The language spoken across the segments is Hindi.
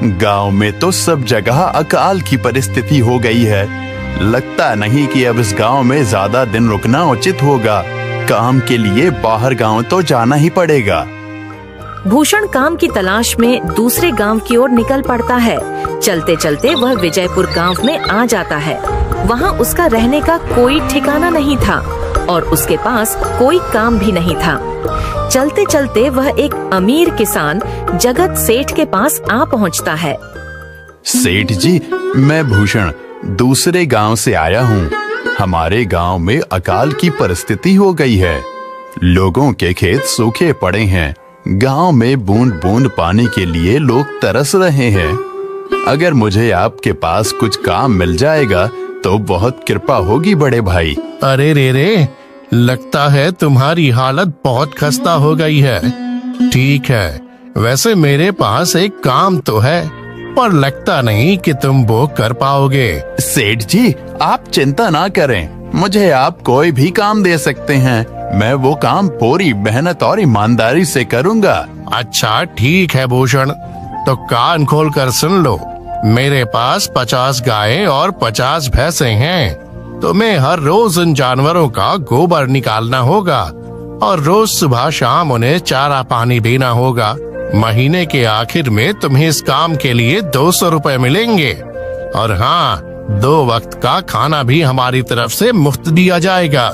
गांव में तो सब जगह अकाल की परिस्थिति हो गई है। लगता नहीं कि अब इस गांव में ज्यादा दिन रुकना उचित होगा। काम के लिए बाहर गांव तो जाना ही पड़ेगा। भूषण काम की तलाश में दूसरे गांव की ओर निकल पड़ता है। चलते चलते वह विजयपुर गांव में आ जाता है। वहां उसका रहने का कोई ठिकाना नहीं था और उसके पास कोई काम भी नहीं था। चलते चलते वह एक अमीर किसान जगत सेठ के पास आ पहुंचता है। सेठ जी, मैं भूषण दूसरे गांव से आया हूँ। हमारे गांव में अकाल की परिस्थिति हो गई है। लोगों के खेत सूखे पड़े हैं। गांव में बूंद बूंद पानी के लिए लोग तरस रहे हैं। अगर मुझे आपके पास कुछ काम मिल जाएगा तो बहुत कृपा होगी बड़े भाई। अरे रे, लगता है तुम्हारी हालत बहुत खस्ता हो गई है। ठीक है, वैसे मेरे पास एक काम तो है, पर लगता नहीं कि तुम वो कर पाओगे। सेठ जी, आप चिंता ना करें। मुझे आप कोई भी काम दे सकते हैं। मैं वो काम पूरी मेहनत और ईमानदारी से करूंगा। अच्छा ठीक है भूषण, तो कान खोल कर सुन लो। मेरे पास 50 गायें और 50 भैंसे हैं। तुम्हें हर रोज इन जानवरों का गोबर निकालना होगा और रोज सुबह शाम उन्हें चारा पानी देना होगा। महीने के आखिर में तुम्हें इस काम के लिए 200 रुपए मिलेंगे। और हाँ, 2 वक्त का खाना भी हमारी तरफ से मुफ्त दिया जाएगा।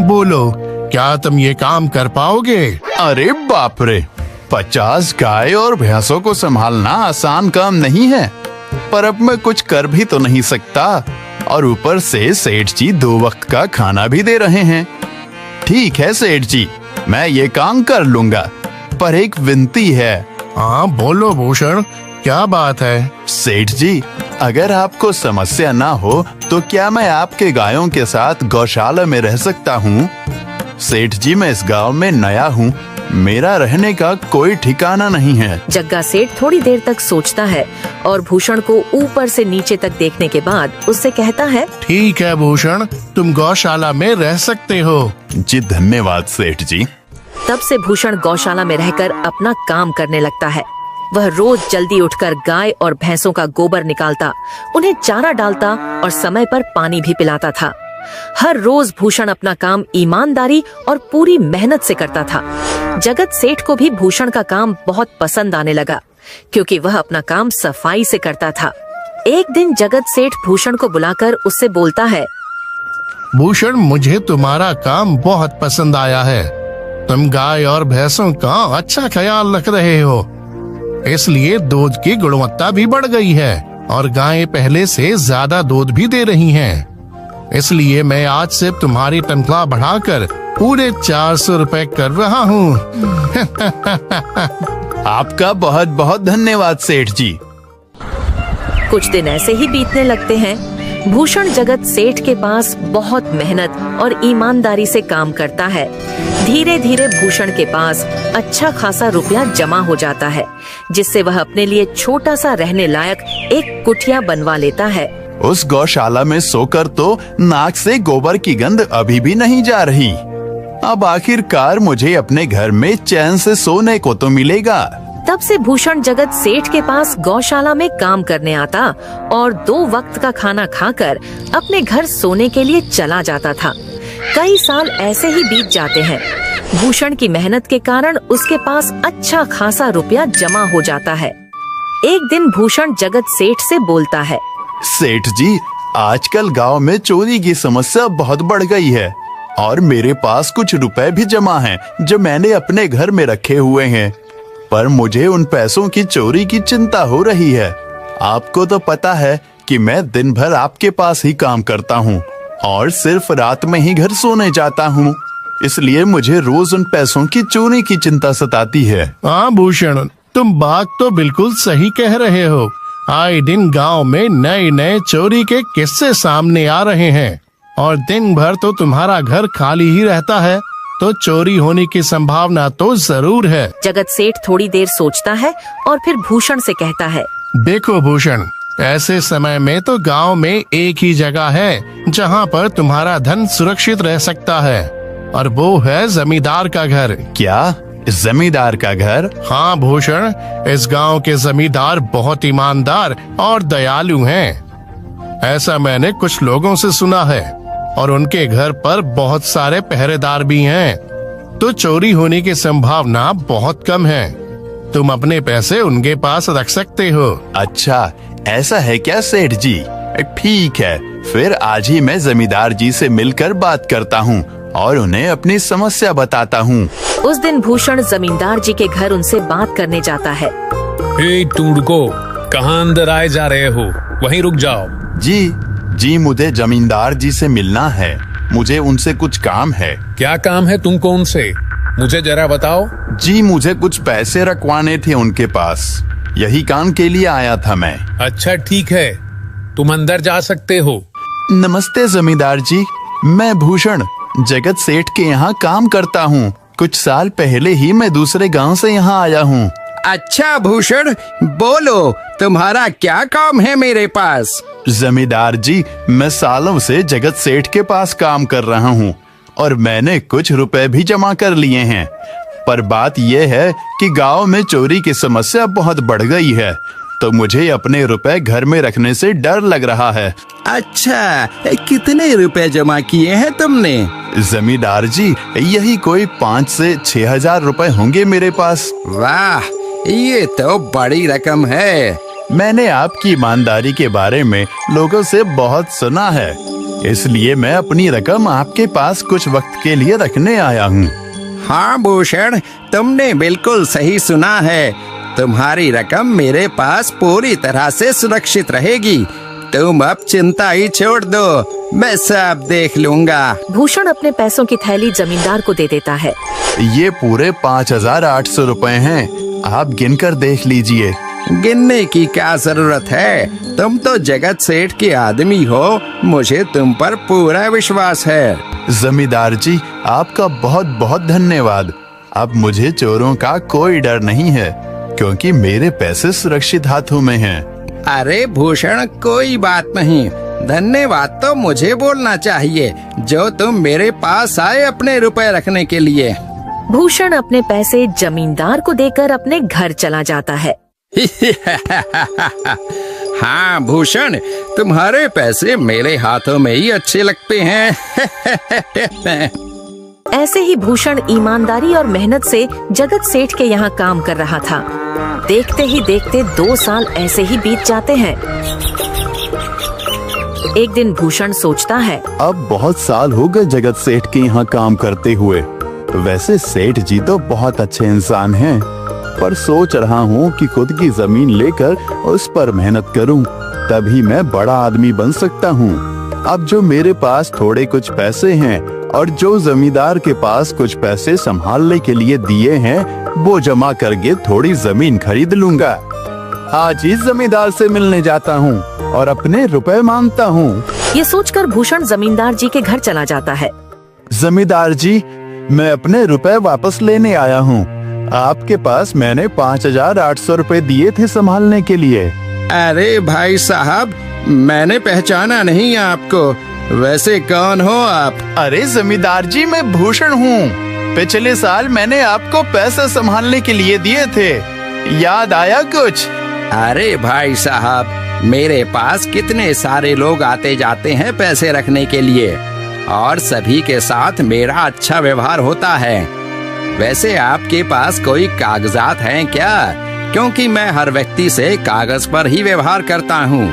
बोलो, क्या तुम ये काम कर पाओगे? अरे बाप रे, 50 गाय और भैंसों को संभालना आसान काम नहीं है, पर अब मैं कुछ कर भी तो नहीं सकता। और ऊपर से सेठ जी 2 वक्त का खाना भी दे रहे हैं। ठीक है सेठ जी, मैं ये काम कर लूंगा, पर एक विनती है। हाँ बोलो भूषण, क्या बात है? सेठ जी, अगर आपको समस्या ना हो तो क्या मैं आपके गायों के साथ गौशाला में रह सकता हूँ? सेठ जी, मैं इस गांव में नया हूँ। मेरा रहने का कोई ठिकाना नहीं है। जग्गा सेठ थोड़ी देर तक सोचता है और भूषण को ऊपर से नीचे तक देखने के बाद उससे कहता है, ठीक है भूषण, तुम गौशाला में रह सकते हो। जी धन्यवाद सेठ जी। तब से भूषण गौशाला में रहकर अपना काम करने लगता है। वह रोज जल्दी उठकर गाय और भैंसों का गोबर निकालता, उन्हें चारा डालता और समय पर पानी भी पिलाता था। हर रोज भूषण अपना काम ईमानदारी और पूरी मेहनत से करता था। जगत सेठ को भी भूषण का काम बहुत पसंद आने लगा, क्योंकि वह अपना काम सफाई से करता था। एक दिन जगत सेठ भूषण को बुलाकर उससे बोलता है, भूषण, मुझे तुम्हारा काम बहुत पसंद आया है। तुम गाय और भैंसों का अच्छा ख्याल रख रहे हो, इसलिए दूध की गुणवत्ता भी बढ़ गई है और गायें पहले से ज्यादा दूध भी दे रही हैं। इसलिए मैं आज से तुम्हारी तनख्वाह बढ़ाकर पूरे 400 रुपए कर रहा हूँ। आपका बहुत बहुत धन्यवाद सेठ जी। कुछ दिन ऐसे ही बीतने लगते हैं। भूषण जगत सेठ के पास बहुत मेहनत और ईमानदारी से काम करता है। धीरे धीरे भूषण के पास अच्छा खासा रुपया जमा हो जाता है, जिससे वह अपने लिए छोटा सा रहने लायक एक कुटिया बनवा लेता है। उस गौशाला में सोकर तो नाक से गोबर की गंध अभी भी नहीं जा रही। अब आखिरकार मुझे अपने घर में चैन से सोने को तो मिलेगा। तब से भूषण जगत सेठ के पास गौशाला में काम करने आता और 2 वक्त का खाना खाकर अपने घर सोने के लिए चला जाता था। कई साल ऐसे ही बीत जाते हैं। भूषण की मेहनत के कारण उसके पास अच्छा खासा रुपया जमा हो जाता है। एक दिन भूषण जगत सेठ से बोलता है, सेठ जी, आजकल गांव में चोरी की समस्या बहुत बढ़ गई है और मेरे पास कुछ रुपए भी जमा हैं जो मैंने अपने घर में रखे हुए हैं, पर मुझे उन पैसों की चोरी की चिंता हो रही है। आपको तो पता है कि मैं दिन भर आपके पास ही काम करता हूँ और सिर्फ रात में ही घर सोने जाता हूँ, इसलिए मुझे रोज उन पैसों की चोरी की चिंता सताती है। हाँ भूषण, तुम बात तो बिल्कुल सही कह रहे हो। आए दिन गांव में नए नए चोरी के किस्से सामने आ रहे हैं और दिन भर तो तुम्हारा घर खाली ही रहता है, तो चोरी होने की संभावना तो जरूर है। जगत सेठ थोड़ी देर सोचता है और फिर भूषण से कहता है, देखो भूषण, ऐसे समय में तो गांव में एक ही जगह है जहां पर तुम्हारा धन सुरक्षित रह सकता है, और वो है जमींदार का घर। क्या जमींदार का घर? हाँ भूषण, इस गांव के जमींदार बहुत ईमानदार और दयालु हैं। ऐसा मैंने कुछ लोगों से सुना है और उनके घर पर बहुत सारे पहरेदार भी हैं, तो चोरी होने की संभावना बहुत कम है। तुम अपने पैसे उनके पास रख सकते हो। अच्छा, ऐसा है क्या सेठ जी? ठीक है, फिर आज ही मैं जमींदार जी से मिलकर बात करता हूँ और उन्हें अपनी समस्या बताता हूँ। उस दिन भूषण जमींदार जी के घर उनसे बात करने जाता है। हे तुम रुको, कहाँ अंदर आए जा रहे हो? वहीं रुक जाओ। जी, मुझे जमींदार जी से मिलना है। मुझे उनसे कुछ काम है। क्या काम है तुमको उनसे? मुझे जरा बताओ। जी, मुझे कुछ पैसे रखवाने थे उनके पास, यही काम के लिए आया था मैं। अच्छा ठीक है, तुम अंदर जा सकते हो। नमस्ते जमींदार जी, मैं भूषण जगत सेठ के यहाँ काम करता हूँ। कुछ साल पहले ही मैं दूसरे गांव से यहाँ आया हूँ। अच्छा भूषण, बोलो तुम्हारा क्या काम है मेरे पास? जमींदार जी, मैं सालों से जगत सेठ के पास काम कर रहा हूँ और मैंने कुछ रुपए भी जमा कर लिए हैं। पर बात यह है कि गांव में चोरी की समस्या बहुत बढ़ गई है, तो मुझे अपने रुपए घर में रखने से डर लग रहा है। अच्छा, कितने रुपए जमा किए हैं तुमने? जमींदार जी, यही कोई 5 से 6 हजार रुपए होंगे मेरे पास। वाह, ये तो बड़ी रकम है। मैंने आपकी ईमानदारी के बारे में लोगों से बहुत सुना है, इसलिए मैं अपनी रकम आपके पास कुछ वक्त के लिए रखने आया हूँ। हाँ भूषण, तुमने बिल्कुल सही सुना है। तुम्हारी रकम मेरे पास पूरी तरह से सुरक्षित रहेगी। तुम अब चिंता ही छोड़ दो, मैं सब देख लूंगा। भूषण अपने पैसों की थैली जमींदार को दे देता है। ये पूरे 5,800 रुपए हैं, आप गिनकर देख लीजिए। गिनने की क्या जरूरत है? तुम तो जगत सेठ के आदमी हो, मुझे तुम पर पूरा विश्वास है। जमींदार जी, आपका बहुत बहुत धन्यवाद। अब मुझे चोरों का कोई डर नहीं है, क्योंकि मेरे पैसे सुरक्षित हाथों में हैं। अरे भूषण, कोई बात नहीं, धन्यवाद तो मुझे बोलना चाहिए, जो तुम मेरे पास आए अपने रुपए रखने के लिए। भूषण अपने पैसे जमींदार को देकर अपने घर चला जाता है। हाँ भूषण, तुम्हारे पैसे मेरे हाथों में ही अच्छे लगते हैं। ऐसे ही भूषण ईमानदारी और मेहनत से जगत सेठ के यहाँ काम कर रहा था। देखते ही देखते 2 साल ऐसे ही बीत जाते हैं। एक दिन भूषण सोचता है, अब बहुत साल हो गए जगत सेठ के यहाँ काम करते हुए। वैसे सेठ जी तो बहुत अच्छे इंसान हैं, पर सोच रहा हूँ कि खुद की जमीन लेकर उस पर मेहनत करूँ, तभी मैं बड़ा आदमी बन सकता हूँ। अब जो मेरे पास थोड़े कुछ पैसे हैं और जो जमींदार के पास कुछ पैसे संभालने के लिए दिए हैं, वो जमा करके थोड़ी जमीन खरीद लूंगा। आज ही जमींदार से मिलने जाता हूँ और अपने रुपए मांगता हूँ। ये सोचकर भूषण जमींदार जी के घर चला जाता है। जमींदार जी, मैं अपने रुपए वापस लेने आया हूँ। आपके पास मैंने 5,800 रुपए दिए थे संभालने के लिए। अरे भाई साहब, मैंने पहचाना नहीं आपको, वैसे कौन हो आप? अरे जमींदार जी, मैं भूषण हूँ। पिछले साल मैंने आपको पैसे संभालने के लिए दिए थे, याद आया कुछ? अरे भाई साहब, मेरे पास कितने सारे लोग आते जाते हैं पैसे रखने के लिए, और सभी के साथ मेरा अच्छा व्यवहार होता है। वैसे आपके पास कोई कागजात हैं क्या? क्योंकि मैं हर व्यक्ति से कागज पर ही व्यवहार करता हूँ।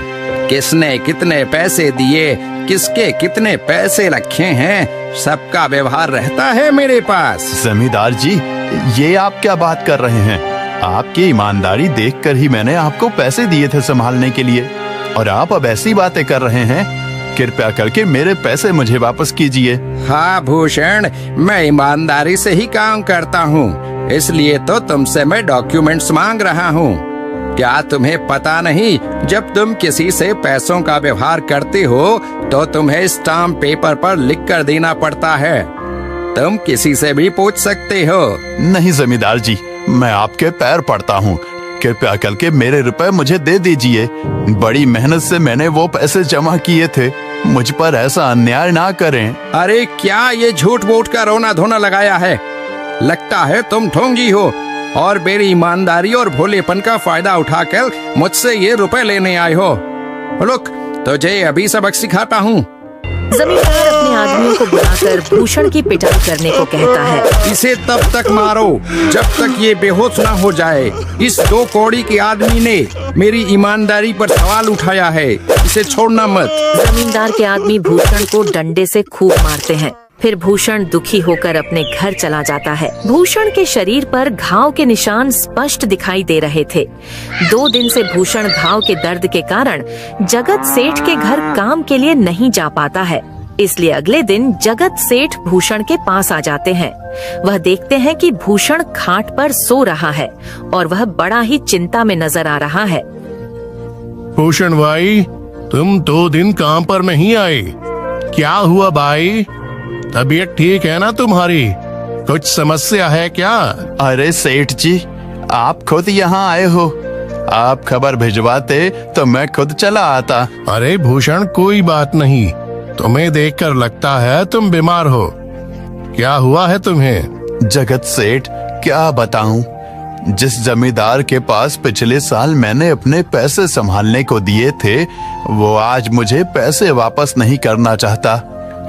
किसने कितने पैसे दिए, किसके कितने पैसे रखे हैं, सबका व्यवहार रहता है मेरे पास। जमींदार जी, ये आप क्या बात कर रहे हैं? आपकी ईमानदारी देखकर ही मैंने आपको पैसे दिए थे संभालने के लिए, और आप अब ऐसी बातें कर रहे हैं। कृपया करके मेरे पैसे मुझे वापस कीजिए। हाँ भूषण, मैं ईमानदारी से ही काम करता हूँ, इसलिए तो तुमसे मैं डॉक्यूमेंट्स मांग रहा हूँ। क्या तुम्हें पता नहीं, जब तुम किसी से पैसों का व्यवहार करते हो तो तुम्हें स्टाम्प पेपर पर लिख कर देना पड़ता है। तुम किसी से भी पूछ सकते हो। नहीं जमींदार जी, मैं आपके पैर पड़ता हूँ, कृपया करके मेरे रुपए मुझे दे दीजिए। बड़ी मेहनत से मैंने वो पैसे जमा किए थे, मुझ पर ऐसा अन्याय ना करें। अरे क्या ये झूठ मूठ का रोना धोना लगाया है? लगता है तुम ढोंगी हो और मेरी ईमानदारी और भोलेपन का फायदा उठाकर मुझसे ये रुपए लेने आए हो। रुक, तुझे अभी सबक सिखाता हूँ। जमींदार अपने आदमियों को बुलाकर भूषण की पिटाई करने को कहता है। इसे तब तक मारो जब तक ये बेहोश ना हो जाए। इस 2 कौड़ी के आदमी ने मेरी ईमानदारी पर सवाल उठाया है, इसे छोड़ना मत। जमींदार के आदमी भूषण को डंडे से खूब मारते हैं। फिर भूषण दुखी होकर अपने घर चला जाता है। भूषण के शरीर पर घाव के निशान स्पष्ट दिखाई दे रहे थे। 2 दिन से भूषण घाव के दर्द के कारण जगत सेठ के घर काम के लिए नहीं जा पाता है। इसलिए अगले दिन जगत सेठ भूषण के पास आ जाते हैं। वह देखते हैं कि भूषण खाट पर सो रहा है और वह बड़ा ही चिंता में नजर आ रहा है। भूषण भाई, तुम 2 दिन काम पर नहीं आए, क्या हुआ भाई? तबीयत ठीक है ना तुम्हारी? कुछ समस्या है क्या? अरे सेठ जी, आप खुद यहाँ आए हो। आप खबर भिजवाते तो मैं खुद चला आता। अरे भूषण, कोई बात नहीं, तुम्हें देखकर लगता है तुम बीमार हो। क्या हुआ है तुम्हें? जगत सेठ, क्या बताऊं, जिस जमींदार के पास पिछले साल मैंने अपने पैसे संभालने को दिए थे, वो आज मुझे पैसे वापस नहीं करना चाहता।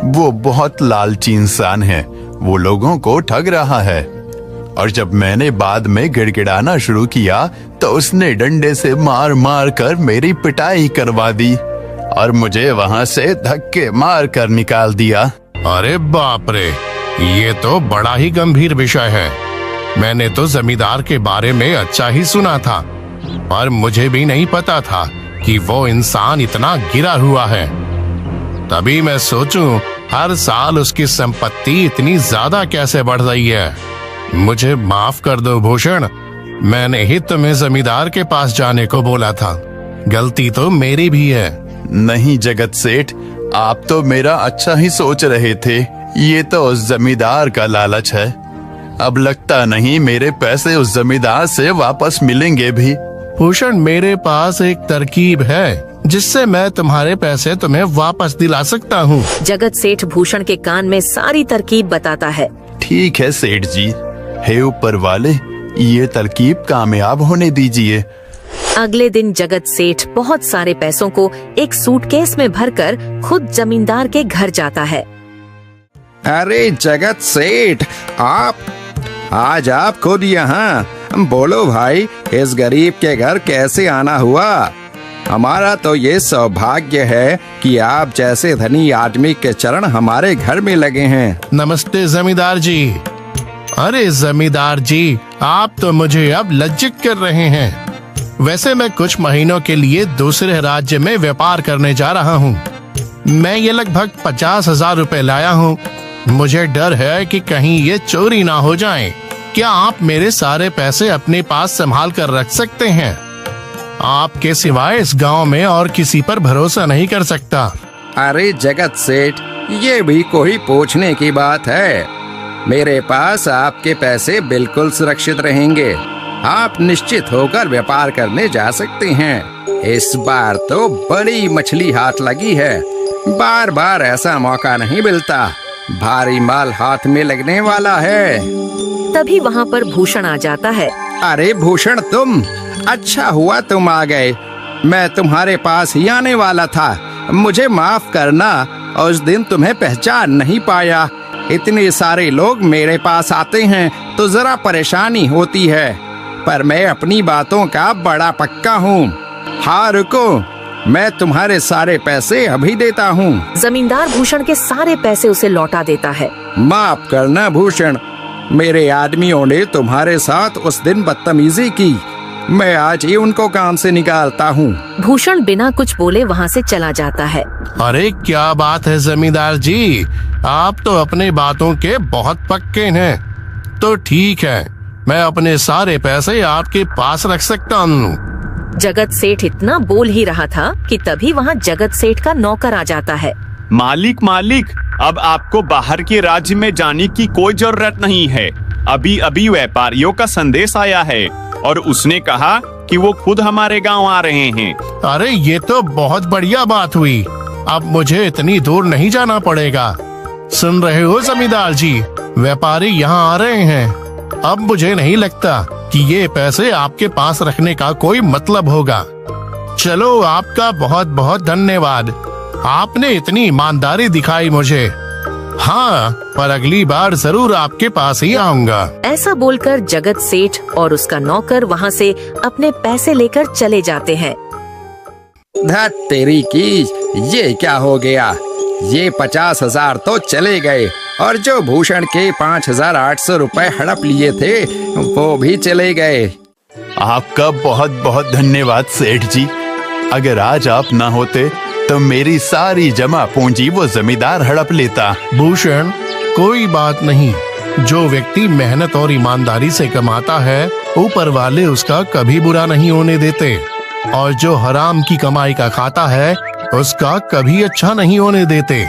वो बहुत लालची इंसान है, वो लोगों को ठग रहा है। और जब मैंने बाद में गिड़गिड़ाना शुरू किया तो उसने डंडे से मार मार कर मेरी पिटाई करवा दी और मुझे वहां से धक्के मार कर निकाल दिया। अरे बाप रे, ये तो बड़ा ही गंभीर विषय है। मैंने तो जमींदार के बारे में अच्छा ही सुना था, और मुझे भी नहीं पता था कि वो इंसान इतना गिरा हुआ है। तभी मैं सोचूं, हर साल उसकी संपत्ति इतनी ज्यादा कैसे बढ़ रही है। मुझे माफ कर दो भूषण, मैंने ही तुम्हें जमींदार के पास जाने को बोला था। गलती तो मेरी भी है। नहीं जगत सेठ, आप तो मेरा अच्छा ही सोच रहे थे। ये तो उस जमींदार का लालच है। अब लगता नहीं मेरे पैसे उस जमींदार से वापस मिलेंगे भी। भूषण, मेरे पास एक तरकीब है जिससे मैं तुम्हारे पैसे तुम्हें वापस दिला सकता हूँ। जगत सेठ भूषण के कान में सारी तरकीब बताता है। ठीक है सेठ जी, हे ऊपर वाले, ये तरकीब कामयाब होने दीजिए। अगले दिन जगत सेठ बहुत सारे पैसों को एक सूटकेस में भरकर खुद जमींदार के घर जाता है। अरे जगत सेठ, आज आप खुद यहाँ? बोलो भाई, इस गरीब के घर कैसे आना हुआ? हमारा तो ये सौभाग्य है कि आप जैसे धनी आदमी के चरण हमारे घर में लगे हैं। नमस्ते जमींदार जी। अरे जमींदार जी, आप तो मुझे अब लज्जित कर रहे हैं। वैसे मैं कुछ महीनों के लिए दूसरे राज्य में व्यापार करने जा रहा हूँ। मैं ये लगभग 50,000 रुपए लाया हूँ। मुझे डर है कि कहीं ये चोरी ना हो जाए। क्या आप मेरे सारे पैसे अपने पास संभाल कर रख सकते हैं? आपके सिवाय इस गांव में और किसी पर भरोसा नहीं कर सकता। अरे जगत सेठ, ये भी कोई पूछने की बात है? मेरे पास आपके पैसे बिल्कुल सुरक्षित रहेंगे। आप निश्चित होकर व्यापार करने जा सकते हैं। इस बार तो बड़ी मछली हाथ लगी है। बार बार ऐसा मौका नहीं मिलता। भारी माल हाथ में लगने वाला है। तभी वहाँ पर भूषण आ जाता है। अरे भूषण, तुम? अच्छा हुआ तुम आ गए। मैं तुम्हारे पास ही आने वाला था। मुझे माफ करना, उस दिन तुम्हें पहचान नहीं पाया। इतने सारे लोग मेरे पास आते हैं तो जरा परेशानी होती है, पर मैं अपनी बातों का बड़ा पक्का हूँ। हाँ रुको, मैं तुम्हारे सारे पैसे अभी देता हूँ। जमींदार भूषण के सारे पैसे उसे लौटा देता है। माफ करना भूषण, मेरे आदमियों ने तुम्हारे साथ उस दिन बदतमीजी की। मैं आज ही उनको काम से निकालता हूँ। भूषण बिना कुछ बोले वहाँ से चला जाता है। अरे क्या बात है जमींदार जी, आप तो अपने बातों के बहुत पक्के हैं। तो ठीक है, मैं अपने सारे पैसे आपके पास रख सकता हूँ। जगत सेठ इतना बोल ही रहा था कि तभी वहाँ जगत सेठ का नौकर आ जाता है। मालिक, अब आपको बाहर के राज्य में जाने की कोई जरूरत नहीं है। अभी अभी व्यापारियों का संदेश आया है और उसने कहा कि वो खुद हमारे गांव आ रहे हैं। अरे ये तो बहुत बढ़िया बात हुई। अब मुझे इतनी दूर नहीं जाना पड़ेगा। सुन रहे हो जमींदार जी, व्यापारी यहाँ आ रहे हैं। अब मुझे नहीं लगता कि ये पैसे आपके पास रखने का कोई मतलब होगा। चलो, आपका बहुत बहुत धन्यवाद। आपने इतनी ईमानदारी दिखाई मुझे। हाँ, पर अगली बार जरूर आपके पास ही आऊंगा। ऐसा बोलकर जगत सेठ और उसका नौकर वहाँ से अपने पैसे लेकर चले जाते हैं। धत तेरी की, ये क्या हो गया? ये 50,000 तो चले गए और जो भूषण के 5,800 रुपए हड़प लिए थे वो भी चले गए। आपका बहुत बहुत धन्यवाद सेठ जी। अगर आज आप ना होते तो मेरी सारी जमा पूंजी वो जमींदार हड़प लेता। भूषण, कोई बात नहीं। जो व्यक्ति मेहनत और ईमानदारी से कमाता है, ऊपर वाले उसका कभी बुरा नहीं होने देते, और जो हराम की कमाई का खाता है उसका कभी अच्छा नहीं होने देते।